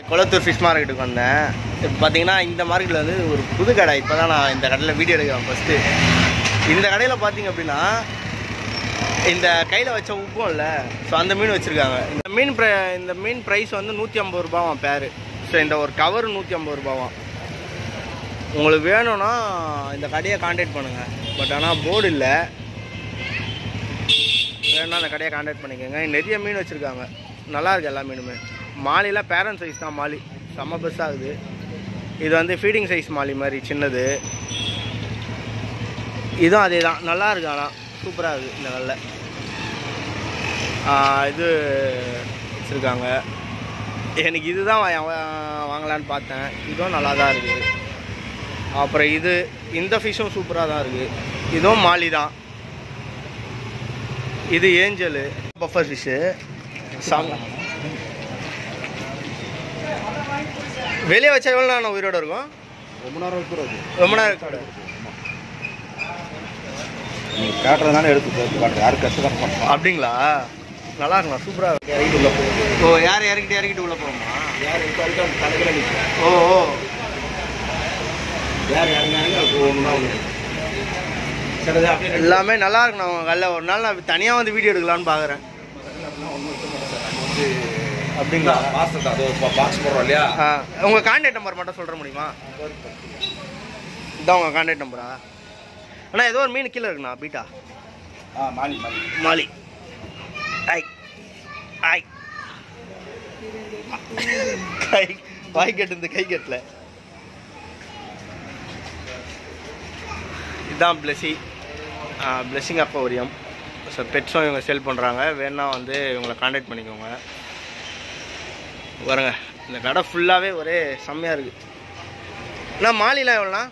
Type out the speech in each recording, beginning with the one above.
Kolathur fish மார்க்கெட்டுக்கு வந்தேன். இப்போ பார்த்தீங்கன்னா இந்த மார்க்கெட்டில் வந்து ஒரு புது கடை. இப்போ தான் நான் இந்த கடையில் வீடியோ எடுக்கிறேன் ஃபஸ்ட்டு. இந்த கடையில் பார்த்தீங்க அப்படின்னா இந்த கையில் வச்ச உப்பும் இல்லை, ஸோ அந்த மீன் வச்சுருக்காங்க. இந்த மீன் ப்ரைஸ் வந்து 150 ரூபாவாம் பேர். ஸோ இந்த ஒரு கவர் 150 ரூபாவாம். உங்களுக்கு வேணும்னா இந்த கடையை கான்டாக்ட் பண்ணுங்கள். பட் ஆனால் போர்டு இல்லை, வேணும்னா அந்த கடையை கான்டாக்ட் பண்ணிக்கோங்க. நிறைய மீன் வச்சுருக்காங்க, நல்லாயிருக்கு எல்லா மீனுமே. மாலிலாம் பேரண்ட் சைஸ் தான், மாலி செம்ம பெருசாகுது. இது வந்து ஃபீடிங் சைஸ் மாலி மாதிரி சின்னது. இதுவும் அதே தான், நல்லா இருக்கு. ஆனால் சூப்பராக இருக்குது இந்த கல்ல. இது வச்சுருக்காங்க. எனக்கு இது தான் வாங்கலான்னு பார்த்தேன். இதுவும் நல்லா தான் இருக்குது. அப்புறம் இந்த ஃபிஷ்ஷும் சூப்பராக தான் இருக்குது. இதுவும் மாலி தான். இது ஏஞ்சலு பஃபர் ஃபிஷ்ஷு. வெளியே வச்சா எவ்வளோ நான் உயிரோடு இருக்கும்? ரொம்ப நேரம் இருக்கிறது. ரொம்ப நேரம் இருக்காது. நீங்கள் காட்டுறதுனால எடுத்து காட்டுறது யாரும் கஷ்டம் பண்ணுறோம். அப்படிங்களா? நல்லா இருக்கலாம், சூப்பராக இருக்கும். இறங்கிட்டு உள்ளே போகும். ஓ, யார் இறக்கிட்டு உள்ளே போகுமா? யார் இருக்காரு தலைகளை நிற்கும். ஓ, யார் இறங்கினாங்க அது ஒன்று ஒன்று சரி. அப்படியே எல்லாமே நல்லா இருக்கும். நான் கல்ல ஒரு நாள் நான் தனியாக வந்து வீடியோ எடுக்கலான்னு பார்க்குறேன். அப்படிங்களா? பாஸ் அது பாக்ஸ் போடுறோம் இல்லையா? உங்கள் கான்டாக்ட் நம்பர் மட்டும் சொல்கிற முடியுமா? இதான் உங்கள் கான்டாக்ட் நம்பரா? அண்ணா ஏதோ ஒரு மீன் கீழே இருக்குண்ணா, பீட்டா. மாலி மாலி. ஐ ஐ கை வாய் கட்டு, கை கட்டல. இதுதான் பிளெஸிங் அக்வாரியம். ஸோ பெட்ஸும் இவங்க சேல் பண்ணுறாங்க. வேணா வந்து இவங்களை கான்டாக்ட் பண்ணிக்கோங்க. பாருங்க, இந்த கடை ஃபுல்லாகவே ஒரே செம்மையாக இருக்குது. அண்ணா மாலிலாம் எவ்வளோண்ணா?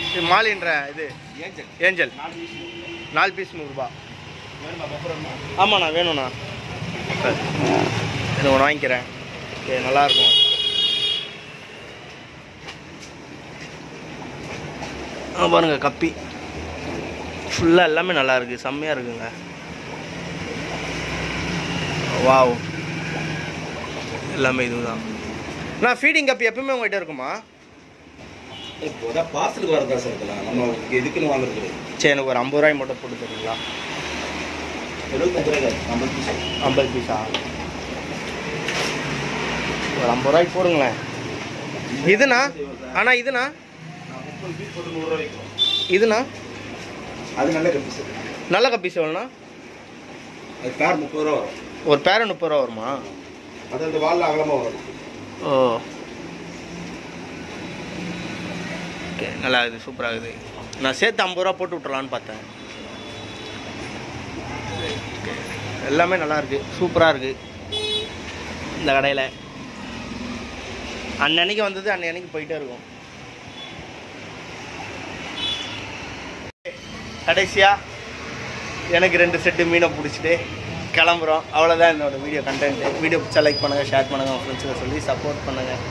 இது மாலின்ற இது ஏஞ்சல் 4 பீஸ் 100 ரூபா. ஆமாண்ணா, வேணும்ண்ணா. சார் இது ஒன்று வாங்கிக்கிறேன். ஓகே, நல்லாயிருக்கும். பாருங்கள், கப்பி ஃபுல்லாக எல்லாமே நல்லா இருக்குது, செம்மையாக இருக்குங்க. வாவ், எல்லாமே இதுதான். நான் ஃபீடிங் கப்பி எப்பவுமே உங்கள்கிட்ட இருக்குமா? இப்போ பார்சலுக்கு வரதா சார் இருக்கலாம், நம்ம எதுக்குன்னு வாங்குறது. சரி, எனக்கு ஒரு 50 ரூபாய் மட்டும் போட்டு தருவீங்களா? 75 ரூபாய். 50 பீஸா? 50 பீஸா? ஒரு 50 ரூபாய்க்கு போடுங்களேன். இதுண்ணா? ஆனால் இதுண்ணா 30 பீஸ் போட்டு 100 ரூபாய் வைக்கும். இதுண்ணா? அது நல்ல கப்பீஸ். நல்ல கப்பீஸ் எவ்வளோண்ணா? அது பேர் 30 ரூபா வரும். ஒரு பேரை 30 ரூபா வருமா? அது அந்த வாலில் அகலமாக வரும். ஓ, ஓகே, நல்லா இருக்குது, சூப்பராக இருக்குது. நான் சேர்த்து 50 ரூபா போட்டு விட்றலான்னு பார்த்தேன். ஓகே, எல்லாமே நல்லா இருக்குது, சூப்பராக இருக்குது இந்த கடையில். அன்னன்னைக்கு வந்தது அன்னைக்கு போயிட்டே இருக்கும். கடைசியாக எனக்கு 2 செட்டு மீனை பிடிச்சிட்டு கிளம்புறோம். அவ்வளோதான் என்னோடய வீடியோ கண்டென்ட்டு. வீடியோ பிடிச்சா லைக் பண்ணுங்கள், ஷேர் பண்ணுங்கள், உங்கள் ஃப்ரெண்ட்ஸுக்கு சொல்லி சப்போர்ட் பண்ணுங்கள்.